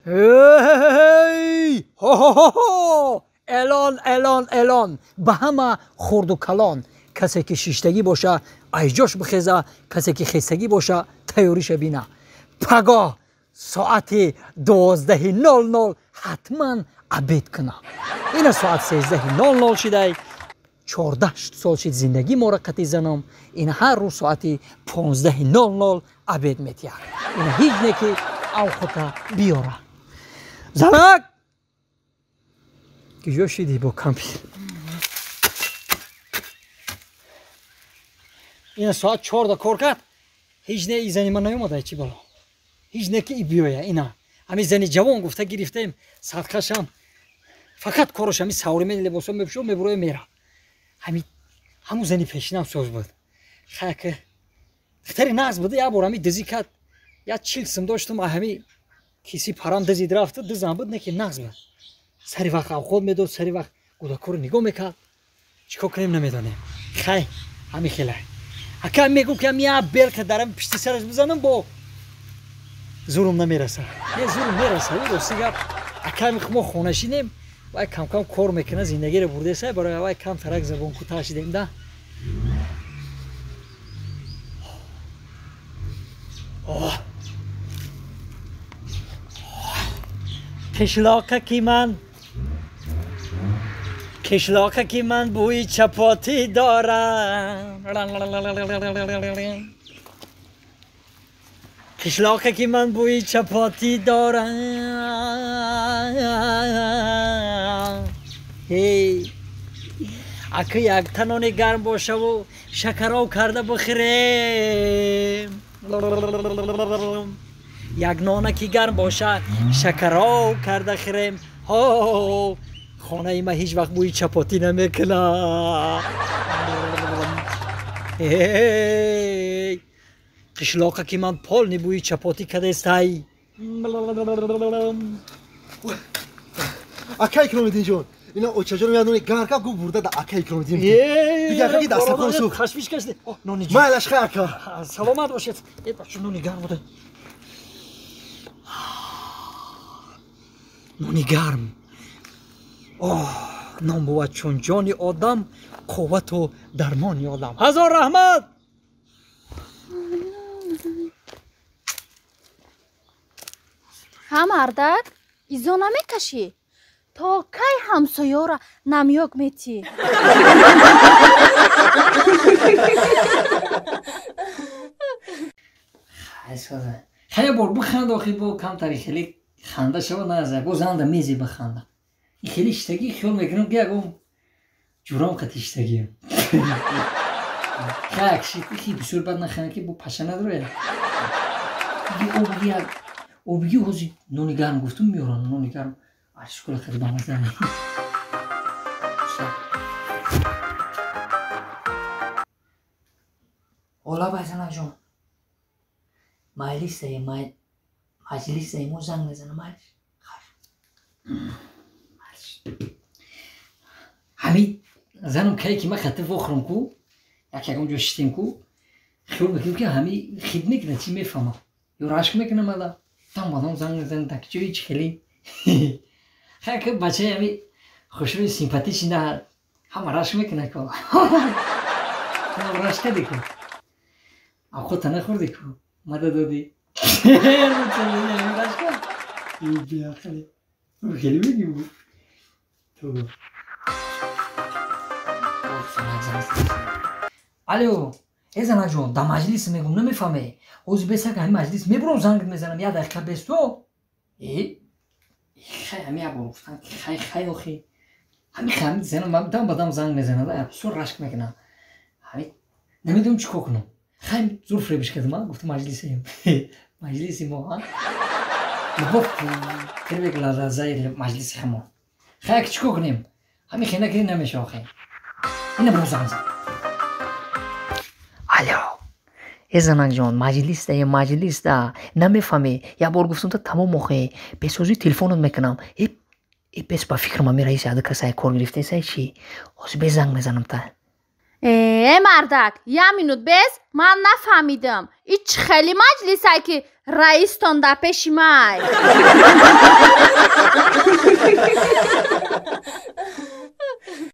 هی هو هو هو الان به همه خورد و کلان کسی که شیشتگی باشه ایجاش بخیزه کسی که خیستگی باشه تیاریش بینه پگاه ساعت 12:00 حتما عبید کنه این ساعت 13:00 شده 14 سال شد زندگی ما را قطع زنم این هر روز ساعت 15:00 عبید میتیه این هیچ نکی او خطا بیاره زنک کجا شدی با کمپیر این ساعت 14 کار کرد هیچ نه ای زنی من نیومده چی بالا هیچ نه که ای بیایه اینا همین زنی جوان گفته گرفتیم صدقشم فقط کارش همین سواری لباسا میپوشه میبره میره همون زنی پیشینم سوز بود خیلی خطری ناز بوده یا بار همین دزی کرد یا 40 سم داشتم همین کسی پرام دزید رفته دزم بود نه که ناز بود سری وقت خود میداد سری وقت گوداکو رو نگاه میکرد چیکار کنیم نمیدونیم خیلی همین خیلی اکا میگو که میا بیل که دارم پشت سرش بزنم با زورم نمیرسه نه زورم میرسه و سیگار اکا میخوام خونه شینیم وای کم کم کار میکنه زندگی رو برده سه برای وای کم ترک زبون کوتاه شدیم ده کشلاکه کی من بوی چپاتی دارم کشلاکه کی من بوی چپاتی دارم هی اگه یک تنون گرم باشه و شکراو کرده بخوریم یک نانکی گرم باشه شکراو کرده خوریم ها خانه ای ما هیچ وقت بوی چپاتی نمیکنه قشلاقه که من پال نی بوی چپاتی کده استایی اکای کلومیدین جون اینا اوچاجون میادونی گارکا گو برده دا اکای کلومیدین دیگه اکای دست کنسو خشمش کشته نونی جون مالش خیر کا سلامت باشید ای بچه نونی گرم بوده نونی گرم نام بود چون جانی آدم قوت و درمانی آدم هزار رحمت هم اردک ایزا نمیکشی تا کی همسایه را نمیاک میتی خیلی بار بخند آخی با کم تاری خیلی خنده شود نازه بازنده میزی بخنده این خیلی اشتگی خیال میکنم که اگم جورام قطع اشتگیم خیلی اکشی خیلی بسیار بد نخنده که با پشه نداره اوبگی حوزی نونی گرم گفتم میارن نونی گرم اشکال خیلی بامزده نیم اولا بایزنه جون مجلس ایمو زنگ نزنه مجلس همین زنم که من خطه فخرم کو یکی اونجا شتیم کو خیال میکنم که همین خید میکنه چی میفهمم یا رشک میکنه مالا تام بادم زنگ نزنه تا که هیچ خیلی خیلی که بچه همین خوشروی سیمپاتیش نه همه رشک میکنه که همه رشک کردی که خود تنه خوردی که مدد دادی رشک بیا خیلی خیلی میگی بود تو الو ازنا جون دا مجلس میگم نمیفهمه اوز بسه که همین مجلس میبرم زنگ میزنم یه دقیقه بستو خیلی همین ابو گفتن خیلی آخی همین زنم من بدم زنگ میزنم و بسیار رشک میکنم همین نمیدونم چی کنم خیلی زور فریبش کردم گفتم مجلسی ما گفت خیلی بگل رضای مجلس همون خیلی چی کنیم همین خیلی نگیری نمیشه آخه اینه برو زنگ زن الو ازنک جان مجلس ده نمیفهمی یه بار گفتم تا تمام موقع بسازی تلفنت میکنم ای پس با فکر ما میره ساده کسای کار گرفته سای چی از به زنگ میزنم تا مردک یه مینوت بس من نفهمیدم ایچ خیلی مجلسه که رئیس تان در پیش مای